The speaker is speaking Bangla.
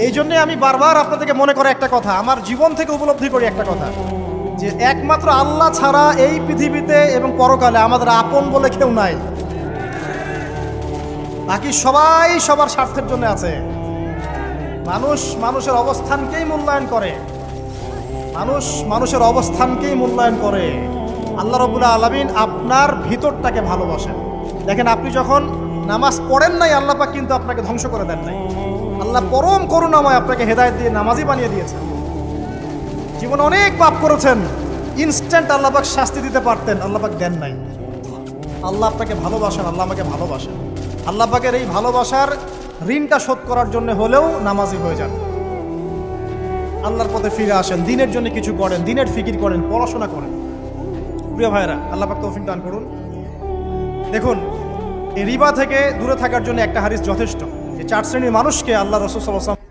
এই জন্যে আমি বারবার আপনাদেরকে মনে করে একটা কথা, আমার জীবন থেকে উপলব্ধি করি একটা কথা, যে একমাত্র আল্লাহ ছাড়া এই পৃথিবীতে এবং পরকালে আমাদের আপন বলে কেউ নাই। বাকি সবাই সবার স্বার্থের জন্য আছে। মানুষ মানুষের অবস্থানকেই মূল্যায়ন করে, মানুষ মানুষের অবস্থানকেই মূল্যায়ন করে। আল্লাহ রাব্বুল আলামিন আপনার ভিতরটাকে ভালোবাসেন। দেখেন, আপনি যখন নামাজ পড়েন নাই, আল্লাহ পাক কিন্তু আপনাকে ধ্বংস করে দেন নাই। আল্লাহ পরম করুণাময় আপনাকে হেদায়েত দিয়ে নামাজি বানিয়ে দিয়েছেন। জীবনে অনেক পাপ করেছেন, ইনস্ট্যান্ট আল্লাহ পাক শাস্তি দিতে পারতেন, আল্লাহ পাক দেন নাই। আল্লাহ আপনাকে ভালোবাসেন, আল্লাহ আমাকে ভালোবাসেন। আল্লাহ পাকের এই ভালোবাসার ঋণটা শোধ করার জন্য হলেও নামাজি হয়ে যান, আল্লাহর পথে ফিরে আসেন, দিনের জন্য কিছু করেন, দিনের ফিকির করেন, পড়াশোনা করেন। প্রিয় ভাইরা, আল্লাহ পাক তৌফিক দান করুন। দেখুন, এই রিবা থেকে দূরে থাকার জন্য একটা হাদিস যথেষ্ট, যে 4 শ্রেণীর মানুষকে আল্লাহ রাসূল সাল্লাল্লাহু আলাইহি ওয়াসাল্লাম